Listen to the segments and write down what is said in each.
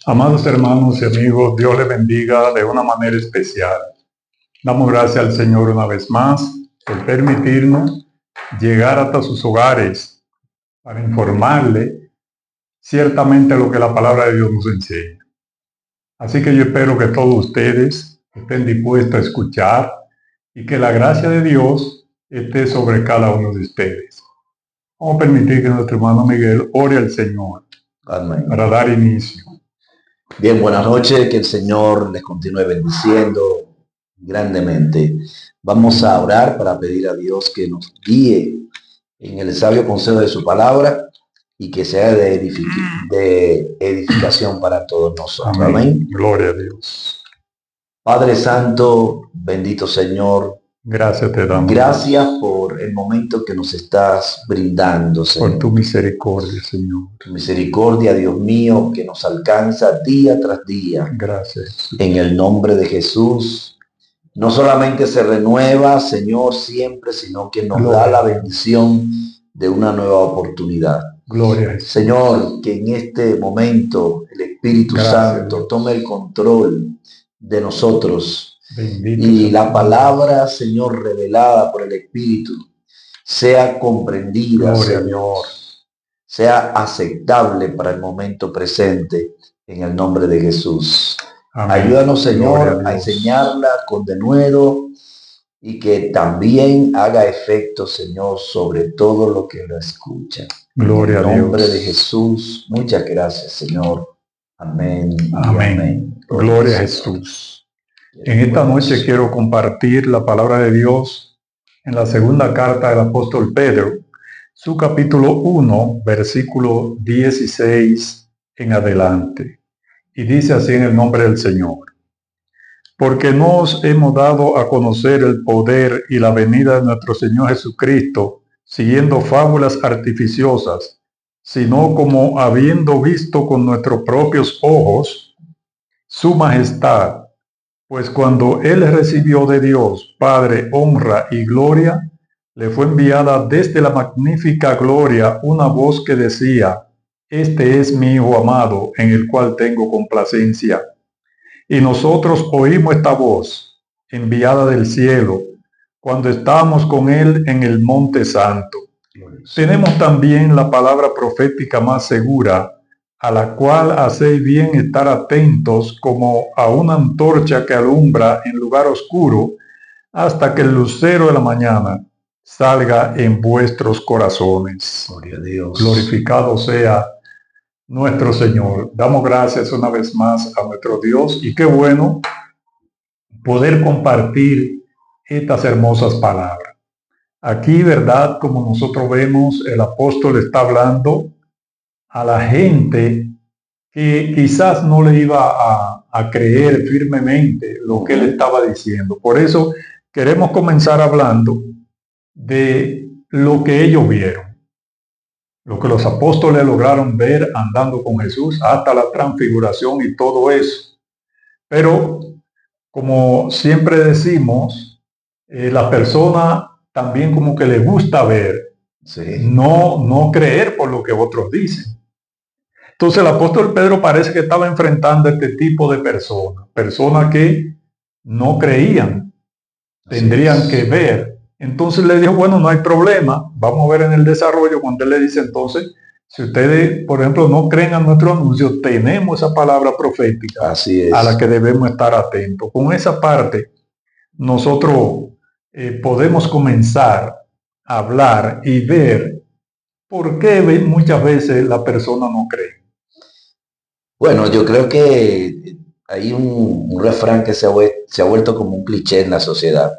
Amados hermanos y amigos, Dios les bendiga de una manera especial. Damos gracias al Señor una vez más por permitirnos llegar hasta sus hogares para informarle ciertamente lo que la palabra de Dios nos enseña. Así que yo espero que todos ustedes estén dispuestos a escuchar y que la gracia de Dios esté sobre cada uno de ustedes. Vamos a permitir que nuestro hermano Miguel ore al Señor. Amén. Para dar inicio. Bien, buenas noches, que el Señor les continúe bendiciendo grandemente. Vamos a orar para pedir a Dios que nos guíe en el sabio consejo de su palabra y que sea de edificación para todos nosotros. Amén. Gloria a Dios. Padre Santo, bendito Señor. Gracias te damos. Gracias por el momento que nos estás brindando, Señor. Por tu misericordia, Señor. Tu misericordia, Dios mío, que nos alcanza día tras día. Gracias. En el nombre de Jesús. No solamente se renueva, Señor, siempre, sino que nos da la bendición de una nueva oportunidad. Gloria a Jesús. Señor, que en este momento el Espíritu Santo tome el control de nosotros. Bendito y la palabra, Señor, revelada por el Espíritu, sea comprendida, Gloria, Señor, sea aceptable para el momento presente, en el nombre de Jesús. Amén. Ayúdanos, Señor, a enseñarla con denuedo y que también haga efecto, Señor, sobre todo lo que lo escucha. Gloria a Dios. En el nombre de Jesús, muchas gracias, Señor. Amén. Amén. Amén. Gloria a Jesús. En esta noche quiero compartir la palabra de Dios en la segunda carta del apóstol Pedro, su capítulo 1, versículo 16 en adelante. Y dice así en el nombre del Señor: porque no os hemos dado a conocer el poder y la venida de nuestro Señor Jesucristo, siguiendo fábulas artificiosas, sino como habiendo visto con nuestros propios ojos su majestad. Pues cuando él recibió de Dios, Padre, honra y gloria, le fue enviada desde la magnífica gloria una voz que decía: este es mi Hijo amado, en el cual tengo complacencia. Y nosotros oímos esta voz, enviada del cielo, cuando estábamos con él en el Monte Santo. Tenemos también la palabra profética más segura, a la cual hacéis bien estar atentos como a una antorcha que alumbra en lugar oscuro, hasta que el lucero de la mañana salga en vuestros corazones. Gloria a Dios. Glorificado sea nuestro Señor. Damos gracias una vez más a nuestro Dios, y qué bueno poder compartir estas hermosas palabras. Aquí, verdad, como nosotros vemos, el apóstol está hablando a la gente que quizás no le iba a creer firmemente lo que él estaba diciendo. Por eso queremos comenzar hablando de lo que ellos vieron, lo que los apóstoles lograron ver andando con Jesús hasta la transfiguración y todo eso. Pero como siempre decimos, la persona también como que le gusta ver, no creer por lo que otros dicen. Entonces el apóstol Pedro parece que estaba enfrentando a este tipo de personas que no creían, tendrían que ver. Entonces le dijo, bueno, no hay problema, vamos a ver en el desarrollo cuando él le dice, entonces, si ustedes, por ejemplo, no creen a nuestro anuncio, tenemos esa palabra profética a la que debemos estar atentos. Con esa parte, nosotros podemos comenzar a hablar y ver por qué muchas veces la persona no cree. Bueno, yo creo que hay un refrán que se ha vuelto como un cliché en la sociedad.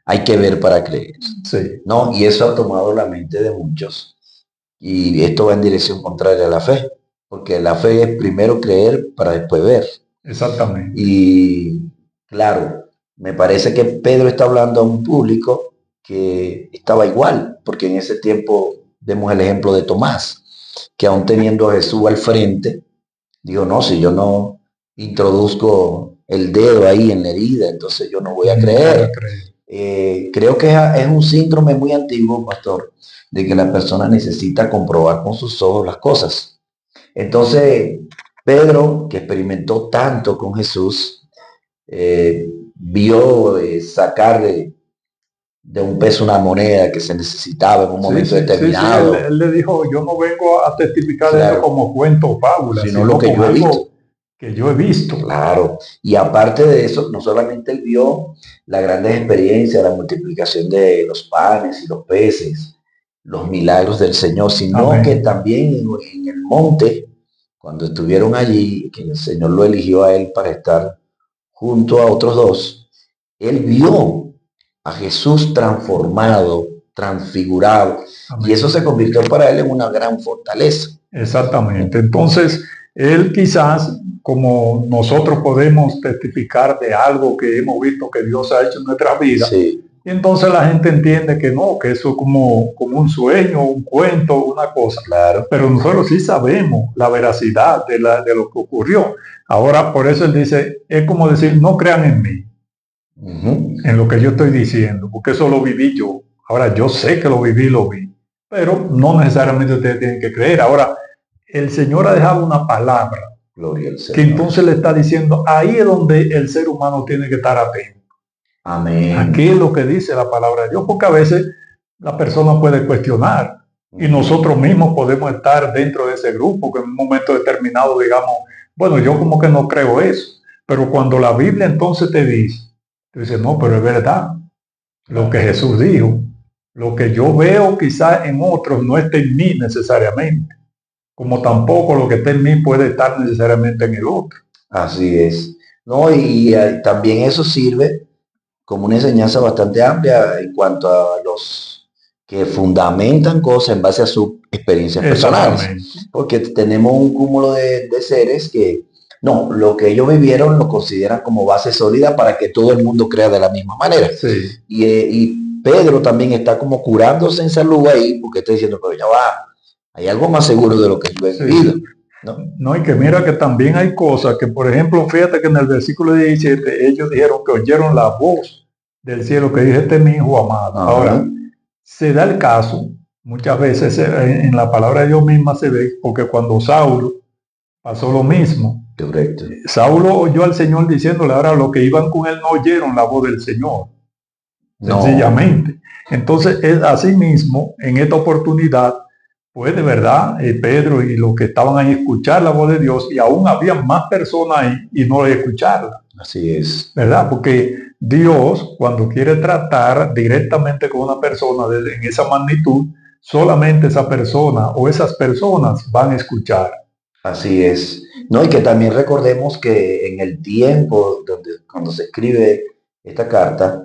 Hay que ver para creer. Sí. ¿No? Y eso ha tomado la mente de muchos. Y esto va en dirección contraria a la fe. Porque la fe es primero creer para después ver. Exactamente. Y claro, me parece que Pedro está hablando a un público que estaba igual. Porque en ese tiempo vemos el ejemplo de Tomás, que aún teniendo a Jesús al frente, digo, no, si yo no introduzco el dedo ahí en la herida, entonces yo no voy a creer. Creo que es un síndrome muy antiguo, pastor, de que la persona necesita comprobar con sus ojos las cosas. Entonces, Pedro, que experimentó tanto con Jesús, vio sacar de un peso una moneda que se necesitaba en un momento determinado. Él le dijo, yo no vengo a testificar de esto como cuento o fábula, sino lo que yo he visto. Que yo he visto. Claro, y aparte de eso, no solamente él vio la grande experiencia, la multiplicación de los panes y los peces, los milagros del Señor, sino que también en el monte, cuando estuvieron allí, que el Señor lo eligió a él para estar junto a otros dos, él vio a Jesús transformado, transfigurado, y eso se convirtió para él en una gran fortaleza. Exactamente. Entonces, él quizás, como nosotros podemos testificar de algo que hemos visto que Dios ha hecho en nuestra vida, y entonces la gente entiende que no, que eso es como un sueño, un cuento, una cosa. Claro. Pero nosotros sí sabemos la veracidad de lo que ocurrió. Ahora, por eso él dice, es como decir, no crean en mí, en lo que yo estoy diciendo, porque eso lo viví yo. Ahora, yo sé que lo viví, pero no necesariamente ustedes tienen que creer. Ahora, el Señor ha dejado una palabra, gloria al Señor, que entonces le está diciendo, ahí es donde el ser humano tiene que estar atento. Amén. Aquí es lo que dice la palabra de Dios, porque a veces la persona puede cuestionar y nosotros mismos podemos estar dentro de ese grupo que en un momento determinado digamos, bueno, yo como que no creo eso, pero cuando la Biblia entonces te dice, no, pero es verdad, lo que Jesús dijo, lo que yo veo quizás en otros no está en mí necesariamente, como tampoco lo que está en mí puede estar necesariamente en el otro. Así es. No, y también eso sirve como una enseñanza bastante amplia en cuanto a los que fundamentan cosas en base a sus experiencias personales. Porque tenemos un cúmulo de seres que, no, lo que ellos vivieron lo consideran como base sólida para que todo el mundo crea de la misma manera. Sí. Y Pedro también está como curándose en salud ahí, porque está diciendo, pero ya va, hay algo más seguro de lo que yo he vivido. No, y que mira que también hay cosas que, por ejemplo, fíjate que en el versículo 17 ellos dijeron que oyeron la voz del cielo que dice, este es mi hijo amado. Ahora, se da el caso, muchas veces en la palabra de Dios misma se ve, porque cuando Saulo pasó lo mismo. Correcto. Saulo oyó al Señor diciéndole, ahora los que iban con él no oyeron la voz del Señor. Sencillamente. Entonces, es así mismo, en esta oportunidad, pues de verdad, Pedro y los que estaban ahí escuchar la voz de Dios, y aún había más personas ahí y no escucharla. Así es. ¿Verdad? Porque Dios, cuando quiere tratar directamente con una persona en esa magnitud, solamente esa persona o esas personas van a escuchar. Así es. No, y que también recordemos que en el tiempo cuando se escribe esta carta,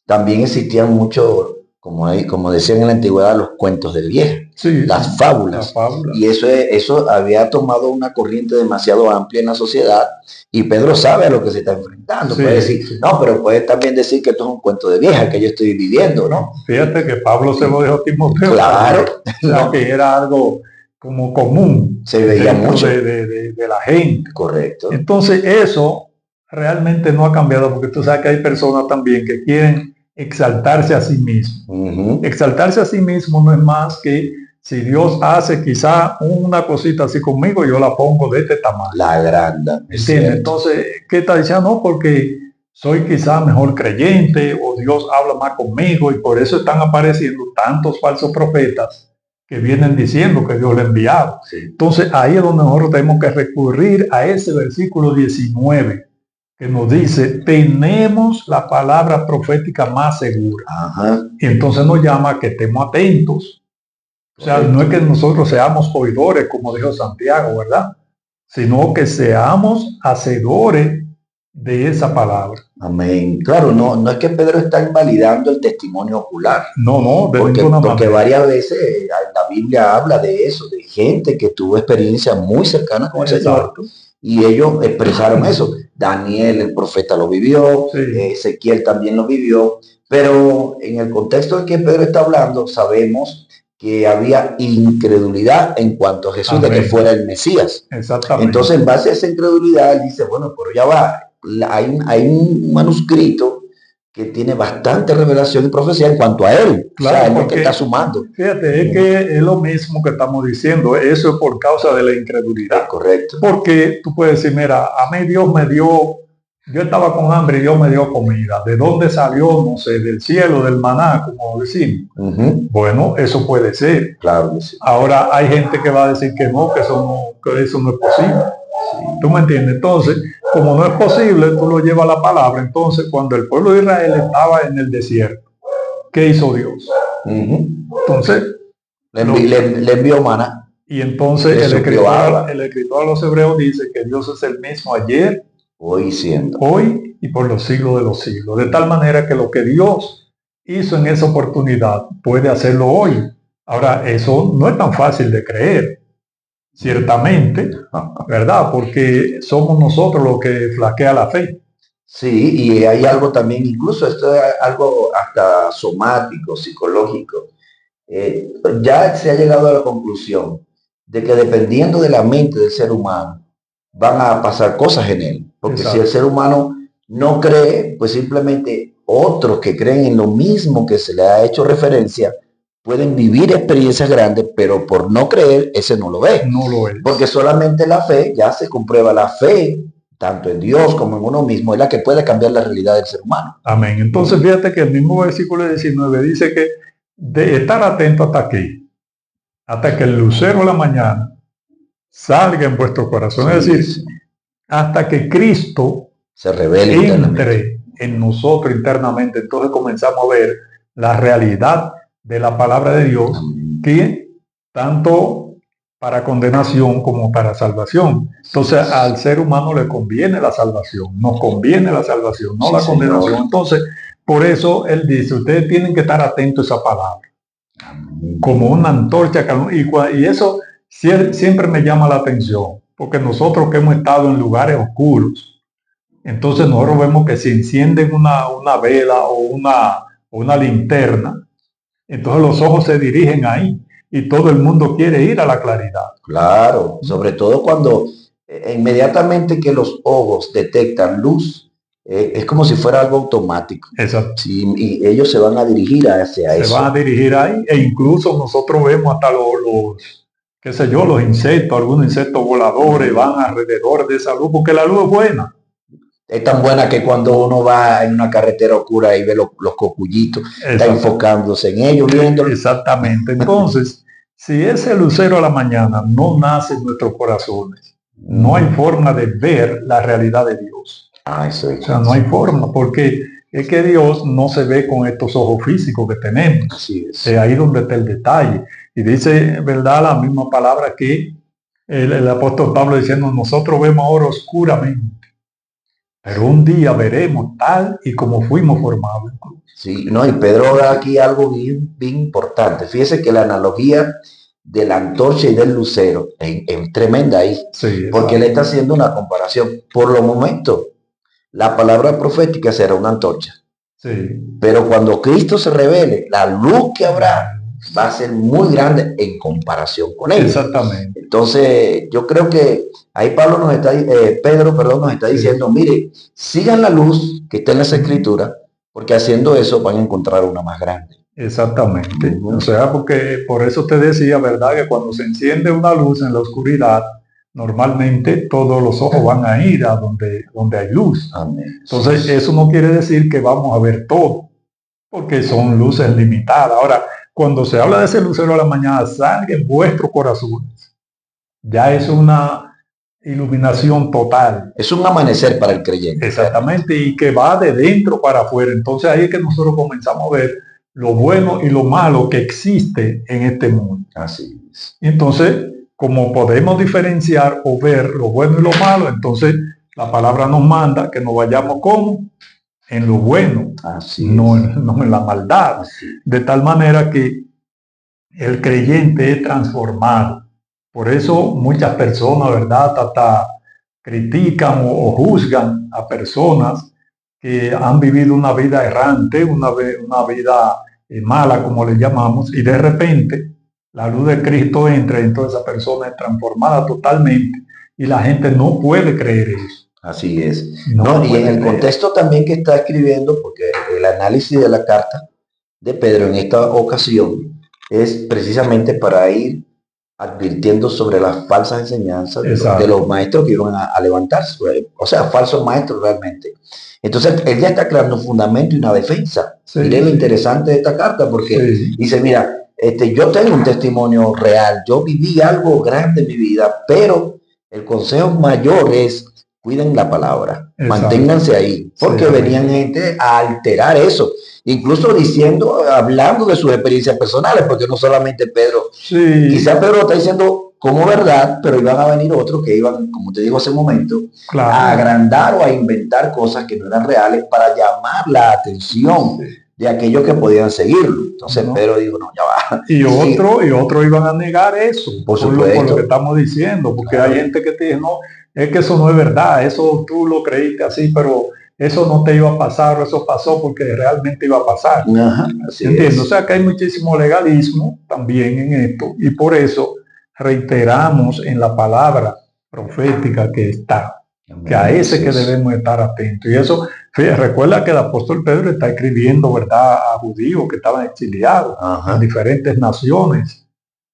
también existían muchos, como decían en la antigüedad, los cuentos del viejo, las fábulas. Y eso había tomado una corriente demasiado amplia en la sociedad, y Pedro sabe a lo que se está enfrentando. Puede decir, no, pero puede también decir que esto es un cuento de vieja que yo estoy viviendo, ¿no? Fíjate que Pablo se lo dejó a Timoteo. Claro. O sea, que era algo como común. Se veía mucho. De la gente. Correcto. Entonces eso realmente no ha cambiado, porque tú sabes que hay personas también que quieren exaltarse a sí mismo. Exaltarse a sí mismo no es más que si Dios hace quizá una cosita así conmigo, yo la pongo de este tamaño. La agranda. Entonces, ¿qué está diciendo? No, porque soy quizá mejor creyente o Dios habla más conmigo, y por eso están apareciendo tantos falsos profetas que vienen diciendo que Dios le ha enviado. Entonces, ahí es donde nosotros tenemos que recurrir a ese versículo 19 que nos dice, tenemos la palabra profética más segura. Y entonces nos llama a que estemos atentos. O sea, no es que nosotros seamos oidores, como dijo Santiago, ¿verdad? Sino que seamos hacedores de esa palabra. Amén. Claro, no es que Pedro está invalidando el testimonio ocular. No, porque varias veces la Biblia habla de eso, de gente que tuvo experiencias muy cercanas con el Señor. Y ellos expresaron eso. Daniel, el profeta, lo vivió, Ezequiel también lo vivió, pero en el contexto en que Pedro está hablando, sabemos que había incredulidad en cuanto a Jesús, de que fuera el Mesías. Exactamente. Entonces, en base a esa incredulidad, él dice, bueno, pero ya va, hay un manuscrito que tiene bastante revelación y profecía en cuanto a él. Claro, o sea, es lo que está sumando. Fíjate, es que es lo mismo que estamos diciendo, eso es por causa de la incredulidad. Es correcto. Porque tú puedes decir, mira, a mí Dios me dio, yo estaba con hambre y Dios me dio comida. ¿De dónde salió? No sé, del cielo, del maná, como decimos. Bueno, eso puede ser. Claro que sí. Ahora hay gente que va a decir que no, que eso no es posible. ¿Tú me entiendes? Entonces, como no es posible, tú lo llevas a la palabra. Entonces, cuando el pueblo de Israel estaba en el desierto, ¿qué hizo Dios? Entonces, le envió maná. Y entonces el escritor a los hebreos dice que Dios es el mismo ayer, hoy y por los siglos de los siglos. De tal manera que lo que Dios hizo en esa oportunidad puede hacerlo hoy. Ahora, eso no es tan fácil de creer. Ciertamente, ¿verdad? Porque somos nosotros los que flaquea la fe. Sí, y hay algo también, incluso esto es algo hasta somático, psicológico. Ya se ha llegado a la conclusión de que dependiendo de la mente del ser humano, van a pasar cosas en él. Porque Exacto. Si el ser humano no cree, pues simplemente otros que creen en lo mismo que se le ha hecho referencia, pueden vivir experiencias grandes, pero por no creer, ese no lo ve. No lo es. Porque solamente la fe, ya se comprueba la fe, tanto en Dios como en uno mismo, es la que puede cambiar la realidad del ser humano. Amén. Entonces fíjate que el mismo versículo 19 dice que de estar atento hasta aquí, hasta que el lucero de la mañana salga en vuestro corazón. Sí, es decir, hasta que Cristo se revele entre en nosotros internamente. Entonces comenzamos a ver la realidad de la palabra de Dios, que tanto para condenación como para salvación. Entonces al ser humano le conviene la salvación, nos conviene la salvación, no la condenación. Señor. Entonces, por eso él dice, ustedes tienen que estar atentos a esa palabra, como una antorcha, y eso siempre me llama la atención, porque nosotros que hemos estado en lugares oscuros, entonces nosotros vemos que si encienden una vela o una linterna, entonces los ojos se dirigen ahí y todo el mundo quiere ir a la claridad. Claro, sobre todo cuando inmediatamente que los ojos detectan luz, es como si fuera algo automático. Exacto. Sí, y ellos se van a dirigir hacia eso. Se van a dirigir ahí, e incluso nosotros vemos hasta qué sé yo, los insectos, algunos insectos voladores van alrededor de esa luz, porque la luz es buena. Es tan buena que cuando uno va en una carretera oscura y ve los cocullitos, está enfocándose en ellos, viendo. Exactamente. Entonces, si ese lucero a la mañana no nace en nuestros corazones, no hay forma de ver la realidad de Dios. Eso es. O sea, no hay forma, porque es que Dios no se ve con estos ojos físicos que tenemos. Así es. Es ahí donde está el detalle. Y dice, ¿verdad?, la misma palabra que el apóstol Pablo diciendo, nosotros vemos ahora oscuramente, pero un día veremos tal y como fuimos formados. Sí, no, y Pedro da aquí algo bien importante. Fíjese que la analogía de la antorcha y del lucero es tremenda ahí. Sí, porque él está haciendo una comparación. Por los momentos, la palabra profética será una antorcha. Sí. Pero cuando Cristo se revele, la luz que habrá va a ser muy grande en comparación con él. Exactamente. Entonces, yo creo que ahí Pedro nos está diciendo, mire, sigan la luz que está en las escrituras, porque haciendo eso van a encontrar una más grande. Exactamente. O sea, porque por eso te decía, ¿verdad?, que cuando se enciende una luz en la oscuridad, normalmente todos los ojos van a ir a donde hay luz. Amén. Entonces, eso no quiere decir que vamos a ver todo, porque son luces limitadas. Ahora, cuando se habla de ese lucero a la mañana, salga en vuestros corazones. Ya es una iluminación total. Es un amanecer para el creyente. Exactamente, y que va de dentro para afuera. Entonces ahí es que nosotros comenzamos a ver lo bueno y lo malo que existe en este mundo. Así es. Entonces, como podemos diferenciar o ver lo bueno y lo malo, entonces la palabra nos manda que nos vayamos como en lo bueno, no en la maldad. De tal manera que el creyente es transformado. Por eso muchas personas, ¿verdad?, hasta critican o juzgan a personas que han vivido una vida errante, una vida mala, como le llamamos, y de repente la luz de Cristo entra, entonces esa persona es transformada totalmente y la gente no puede creer eso. Así es. No No, y en puede el leer. contexto también que está escribiendo, porque el análisis de la carta de Pedro en esta ocasión es precisamente para ir advirtiendo sobre las falsas enseñanzas de Exacto. los maestros que iban a levantarse, o sea, falsos maestros realmente. Entonces, él ya está creando un fundamento y una defensa. Sí, Mire lo sí, interesante de esta carta, porque sí, dice, mira, yo tengo un testimonio real, yo viví algo grande en mi vida, pero el consejo mayor es, cuiden la palabra, exacto. manténganse ahí, Sí, porque amén. venían gente a alterar eso, incluso diciendo, hablando de sus experiencias personales, porque no solamente Pedro, Sí, quizá Pedro está diciendo como verdad, pero iban a venir otros que iban, como te digo hace un momento, a claro. agrandar o a inventar cosas que no eran reales para llamar la atención Sí. de aquellos que podían seguirlo. Entonces No. Pedro dijo, no, ya va. Sí, Y otro iban a negar eso, por por lo que supuesto, estamos diciendo, porque hay claro. gente que te dice, no, es que eso no es verdad, eso tú lo creíste así, pero eso no te iba a pasar, o eso pasó porque realmente iba a pasar. Ajá, así Entiendo, o es. sea que hay muchísimo legalismo también en esto, y por eso reiteramos en la palabra profética que está, que a Amén, ese así que es. debemos estar atentos. Y eso, fíjate, recuerda que el apóstol Pedro está escribiendo, ¿verdad?, a judíos que estaban exiliados en Ajá, diferentes naciones,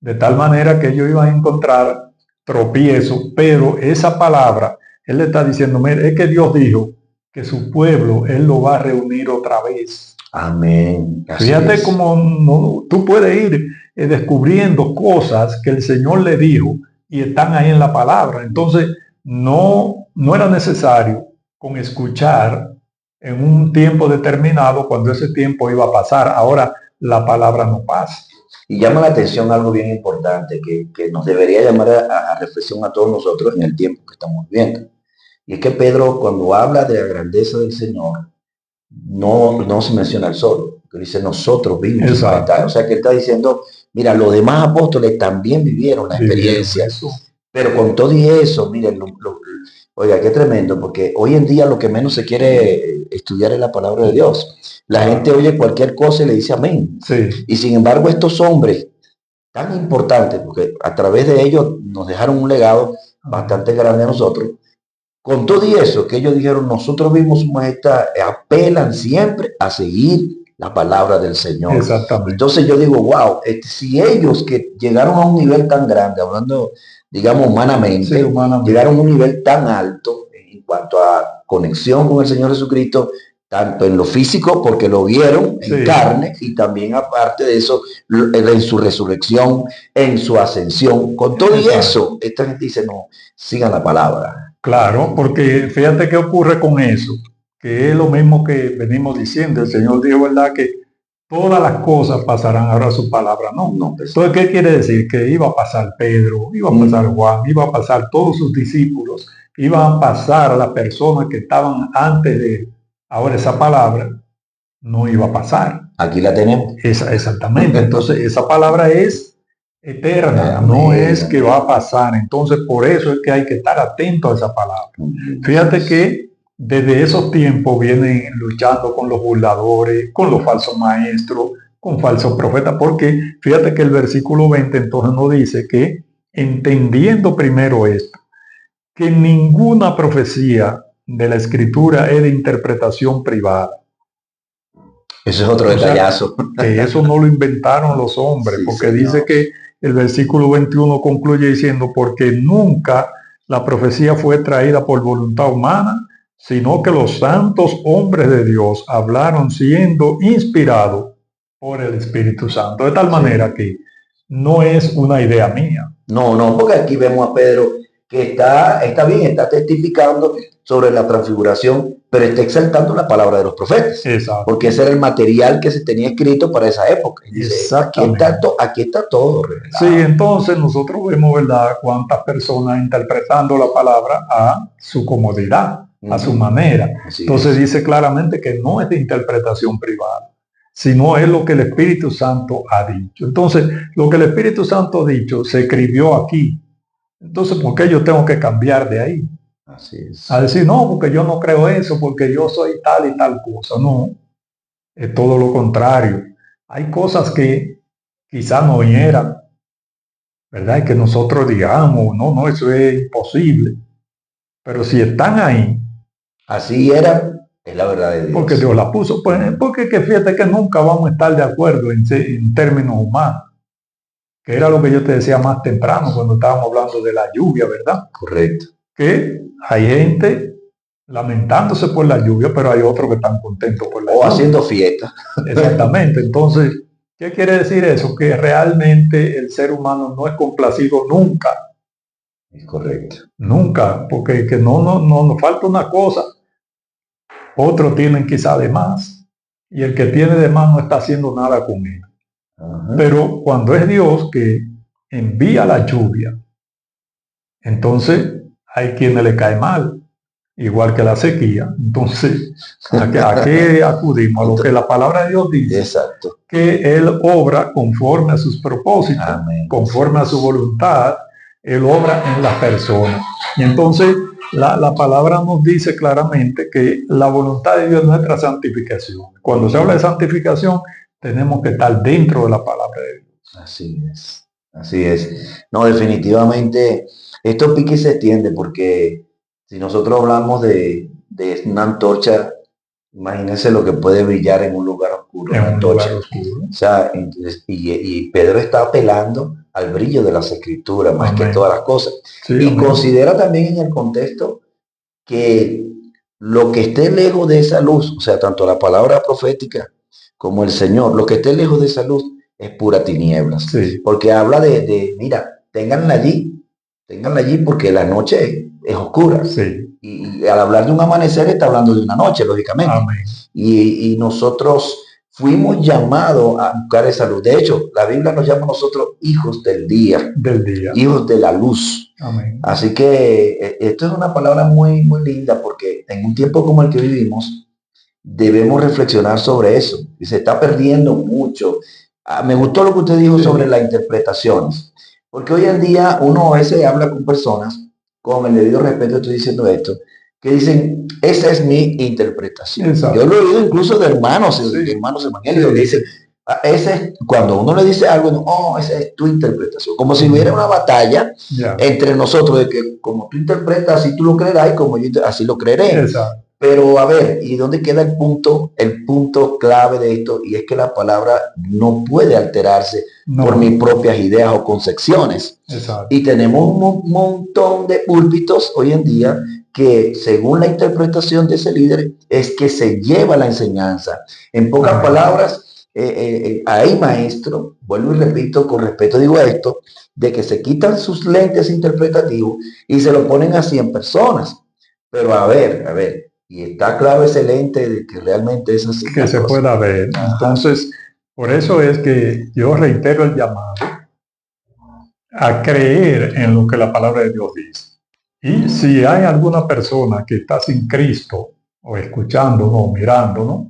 de tal manera que ellos iban a encontrar tropiezo, pero esa palabra, él le está diciendo, mire, es que Dios dijo que su pueblo, él lo va a reunir otra vez. amén, así Fíjate es. cómo tú puedes ir descubriendo cosas que el Señor le dijo y están ahí en la palabra. Entonces, no era necesario con escuchar en un tiempo determinado cuando ese tiempo iba a pasar. Ahora la palabra no pasa. Y llama la atención algo bien importante que nos debería llamar a reflexión a todos nosotros en el tiempo que estamos viviendo. Y es que Pedro, cuando habla de la grandeza del Señor, no se menciona el solo, que dice nosotros vimos su majestad. O Exacto. sea que él está diciendo, mira, los demás apóstoles también vivieron la Vivieron experiencia, eso. pero con todo y eso, miren, oiga, qué tremendo, porque hoy en día lo que menos se quiere estudiar es la palabra de Dios. La gente Claro. oye cualquier cosa y le dice amén. Sí, Y sin embargo, estos hombres tan importantes, porque a través de ellos nos dejaron un legado amén. bastante grande a nosotros, con todo y eso que ellos dijeron, nosotros vimos su majestad, apelan siempre a seguir la palabra del Señor. Exactamente. Entonces yo digo, wow, si ellos que llegaron a un nivel tan grande, hablando, digamos, Sí, humanamente, llegaron a humanamente. un nivel tan alto en cuanto a conexión con el Señor Jesucristo, tanto en lo físico, porque lo vieron en Sí, carne, y también aparte de eso, en su resurrección, en su ascensión. Con todo y exacto. eso, esta gente dice, no, sigan la palabra. Claro, porque fíjate qué ocurre con eso, que es lo mismo que venimos diciendo. El Señor dijo, ¿verdad?, que todas las cosas pasarán, ahora su palabra no. No, pues, Entonces, ¿qué quiere decir? Que iba a pasar Pedro, iba a pasar Juan, iba a pasar todos sus discípulos, iban a pasar a las personas que estaban antes de él. Ahora esa palabra no iba a pasar. aquí la tenemos. Exactamente. Entonces, esa palabra es eterna, no Amén, es que va amén. a pasar. Entonces, por eso es que hay que estar atento a esa palabra. Fíjate que desde esos tiempos vienen luchando con los burladores, con los falsos maestros, con falsos profetas, porque fíjate que el versículo 20 entonces nos dice que entendiendo primero esto, que ninguna profecía de la escritura es de interpretación privada. Ese es otro O sea, detallazo. que eso no lo inventaron los hombres, Sí, porque dice señor. que el versículo 21 concluye diciendo, porque nunca la profecía fue traída por voluntad humana, sino que los santos hombres de Dios hablaron siendo inspirados por el Espíritu Santo, de tal manera Sí. que no es una idea mía. No, no, porque aquí vemos a Pedro que está bien, está testificando sobre la transfiguración, pero está exaltando la palabra de los profetas, Exacto, porque ese era el material que se tenía escrito para esa época. Y dice, exactamente. aquí está todo Sí, revelado. entonces nosotros vemos, ¿verdad?, cuántas personas interpretando la palabra a su comodidad, a su manera. Así Entonces es. dice claramente que no es de interpretación privada, sino es lo que el Espíritu Santo ha dicho. Entonces, lo que el Espíritu Santo ha dicho se escribió aquí. Entonces, ¿por qué yo tengo que cambiar de ahí? Así A es. decir, no, porque yo no creo eso, porque yo soy tal y tal cosa. No, es todo lo contrario. Hay cosas que quizás no eran, ¿verdad? Y que nosotros digamos, no, no, eso es imposible. Pero si están ahí, así era, es la verdad de Dios. porque Dios la puso, pues, porque que fíjate que nunca vamos a estar de acuerdo en términos humanos, que era lo que yo te decía más temprano cuando estábamos hablando de la lluvia, ¿verdad? Correcto. Que hay gente lamentándose por la lluvia, pero hay otros que están contentos por la O lluvia. haciendo fiesta. Exactamente. Entonces, ¿qué quiere decir eso? Que realmente el ser humano no es complacido nunca. Es correcto. Nunca, porque que no nos falta una cosa. Otros tienen quizá de más. Y el que tiene de más no está haciendo nada con él. Ajá. Pero cuando es Dios que envía la lluvia, entonces hay quienes le cae mal, igual que la sequía. Entonces, ¿a qué acudimos? A lo que la palabra de Dios dice. Exacto. Que Él obra conforme a sus propósitos, Amén. conforme a su voluntad. Él obra en las personas. Y entonces la palabra nos dice claramente que la voluntad de Dios es nuestra santificación. Cuando se habla de santificación, tenemos que estar dentro de la palabra de Dios. Así es. Así es. No, definitivamente, esto pique y se extiende porque si nosotros hablamos de una antorcha, imagínense lo que puede brillar en un lugar oscuro, En una un antorcha. lugar oscuro. O sea, entonces, y Pedro está apelando al brillo de las escrituras más Amén. que todas las cosas. Sí, Y amén. considera también en el contexto que lo que esté lejos de esa luz, o sea, tanto la palabra profética como el Señor, lo que esté lejos de esa luz es pura tinieblas. Sí, Porque habla mira, ténganla allí porque la noche es oscura. sí. Y al hablar de un amanecer está hablando de una noche, lógicamente. Amén. Y nosotros fuimos llamados a buscar esa luz. De hecho, la Biblia nos llama a nosotros hijos del día, Del día. hijos de la luz. Amén. Así que esto es una palabra muy, muy linda porque en un tiempo como el que vivimos, debemos reflexionar sobre eso. Y se está perdiendo mucho. Me gustó lo que usted dijo sobre las interpretaciones. Porque hoy en día uno a veces habla con personas, con el debido respeto estoy diciendo esto, que dicen, esa es mi interpretación. Exacto. Yo lo he oído incluso de hermanos, Sí. de hermanos evangélicos, Sí. que dicen, ese es, cuando uno le dice algo, no, esa es tu interpretación. Como si hubiera una batalla Ya. entre nosotros, de que como tú interpretas, así tú lo creerás y como yo así lo creeré. Exacto. Pero a ver, ¿y dónde queda el punto clave de esto? Y es que la palabra no puede alterarse No. por mis propias ideas o concepciones. Exacto. Y tenemos un montón de púlpitos hoy en día que según la interpretación de ese líder es que se lleva la enseñanza. En pocas Amén. palabras, hay maestros, vuelvo y repito, con respeto digo esto, de que se quitan sus lentes interpretativos y se lo ponen a 100 personas. Pero a ver, y está claro ese lente de que realmente es así. Que se pueda ver. Ajá. Entonces, por eso es que yo reitero el llamado a creer en lo que la palabra de Dios dice. Y si hay alguna persona que está sin Cristo, o escuchándonos, o mirándonos,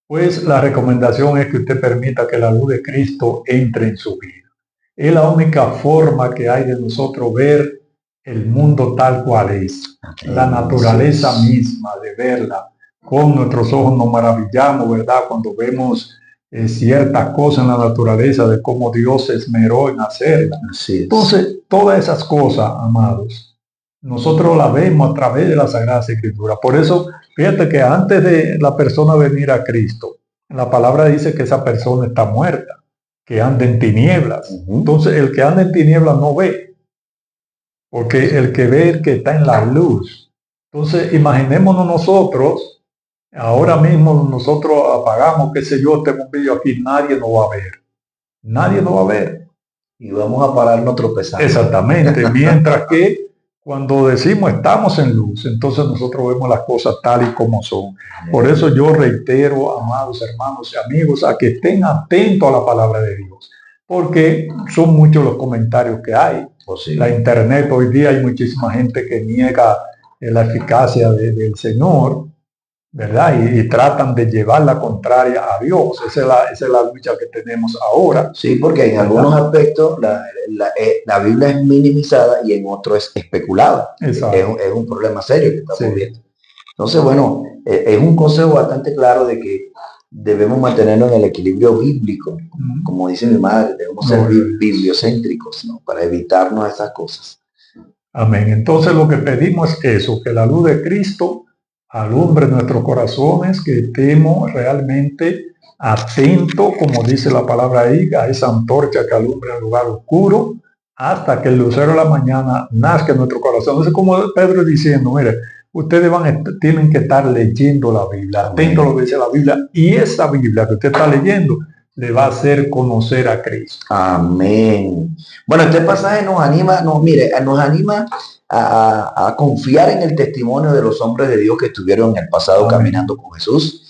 pues la recomendación es que usted permita que la luz de Cristo entre en su vida. Es la única forma que hay de nosotros ver el mundo tal cual es. La naturaleza misma, de verla. Con nuestros ojos nos maravillamos, ¿verdad? Cuando vemos ciertas cosas en la naturaleza, de cómo Dios se esmeró en hacerla. Así es. Entonces, todas esas cosas, amados, nosotros las vemos a través de la Sagrada Escritura. Por eso, fíjate que antes de la persona venir a Cristo, la palabra dice que esa persona está muerta, que anda en tinieblas. Entonces, el que anda en tinieblas no ve, porque el que ve es el que está en la luz. Entonces, imaginémonos nosotros, ahora mismo nosotros apagamos, qué sé yo, este bombillo aquí, nadie nos va a ver. Nadie nos va a ver. Y vamos a pararnos tropezando. Exactamente, mientras que cuando decimos estamos en luz, entonces nosotros vemos las cosas tal y como son. Por eso yo reitero, amados hermanos y amigos, a que estén atentos a la palabra de Dios, porque son muchos los comentarios que hay. La internet, hoy día hay muchísima gente que niega la eficacia del Señor, ¿verdad? Y tratan de llevar la contraria a Dios. Esa es la lucha que tenemos ahora. Sí, porque en algunos aspectos la Biblia es minimizada y en otros es especulada. Es un problema serio que estamos viendo. Entonces, bueno, es un consejo bastante claro de que debemos mantenernos en el equilibrio bíblico. Como dice mi madre, debemos ser bibliocéntricos, ¿no? Para evitarnos esas cosas. Amén. Entonces lo que pedimos es eso, que la luz de Cristo alumbre nuestros corazones, que estemos realmente atentos, como dice la palabra ahí, a esa antorcha que alumbra el lugar oscuro, hasta que el lucero de la mañana nazca en nuestro corazón. Es como Pedro diciendo, mire, ustedes tienen que estar leyendo la Biblia, atentos a lo que dice la Biblia, y esa Biblia que usted está leyendo le va a hacer conocer a Cristo. Amén. Bueno, este pasaje nos anima, nos anima a confiar en el testimonio de los hombres de Dios que estuvieron en el pasado Amén. Caminando con Jesús,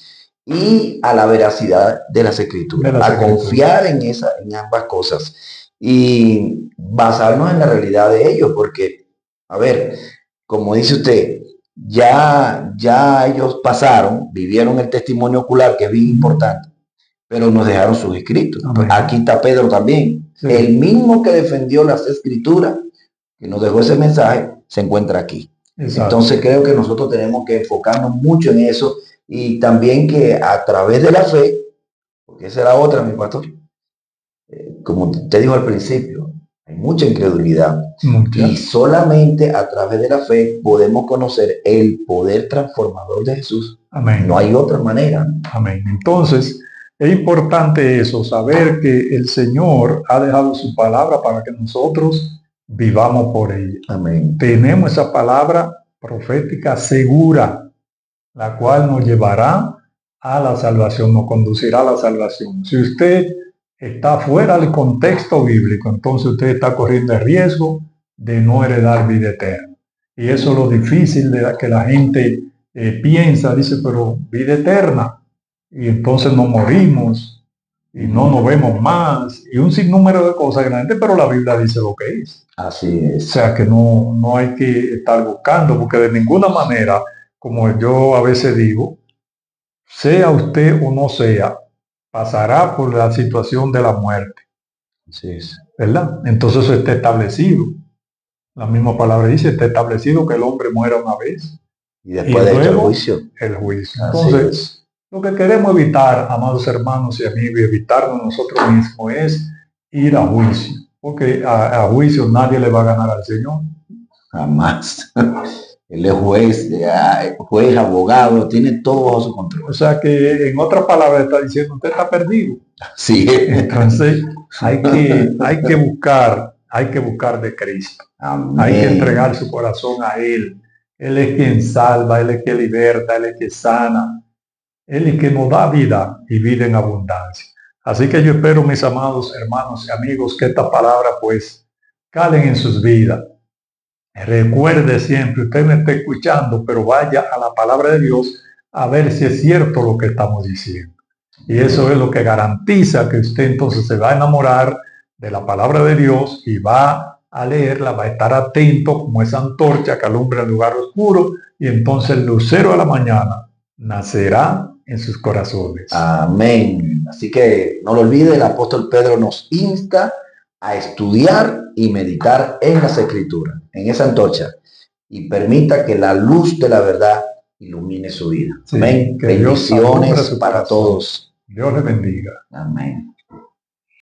y a la veracidad de las Escrituras, a confiar en ambas cosas y basarnos en la realidad de ellos, porque, a ver, como dice usted, ya ellos pasaron, vivieron el testimonio ocular, que es bien importante, pero nos dejaron sus escritos. Amén. Aquí está Pedro también, sí. El mismo que defendió las Escrituras, que nos dejó ese mensaje, se encuentra aquí. Exacto. Entonces creo que nosotros tenemos que enfocarnos mucho en eso, y también que a través de la fe, porque esa es la otra, mi pastor, como te dijo al principio, hay mucha incredulidad. Y solamente a través de la fe podemos conocer el poder transformador de Jesús. Amén. No hay otra manera. Amén. Entonces, es importante eso, saber que el Señor ha dejado su palabra para que nosotros vivamos por ella. Amén. Tenemos esa palabra profética segura, la cual nos llevará a la salvación, nos conducirá a la salvación. Si usted está fuera del contexto bíblico, entonces usted está corriendo el riesgo de no heredar vida eterna. Y eso es lo difícil de que la gente piensa, dice, pero vida eterna, y entonces nos morimos y no nos vemos más, y un sinnúmero de cosas grandes, pero la Biblia dice lo que es. Así es. O sea que no hay que estar buscando, porque de ninguna manera, como yo a veces digo, sea usted o no sea, pasará por la situación de la muerte. Así es. ¿Verdad? Entonces eso está establecido. La misma palabra dice, está establecido que el hombre muera una vez. Y después de esto el juicio. El juicio. Entonces, lo que queremos evitar, amados hermanos y amigos, y evitarnos nosotros mismos es ir a juicio. Porque a juicio nadie le va a ganar al Señor. Jamás. Él es juez, abogado, tiene todo bajo su control. O sea que en otras palabras está diciendo, usted está perdido. Sí. Entonces hay que buscar de Cristo. Amén. Hay que entregar su corazón a Él. Él es quien salva, Él es quien liberta, Él es quien sana. Él es quien nos da vida y vida en abundancia. Así que yo espero, mis amados hermanos y amigos, que esta palabra pues calen en sus vidas. Recuerde siempre, usted me está escuchando, pero vaya a la palabra de Dios a ver si es cierto lo que estamos diciendo. Y eso es lo que garantiza que usted entonces se va a enamorar de la palabra de Dios y va a leerla, va a estar atento como esa antorcha que alumbra el lugar oscuro, y entonces el lucero de la mañana nacerá en sus corazones. Amén. Así que no lo olvide, el apóstol Pedro nos insta a estudiar y meditar en las Escrituras, en esa antorcha, y permita que la luz de la verdad ilumine su vida. Sí, amén. Bendiciones para todos. Dios les bendiga. Amén.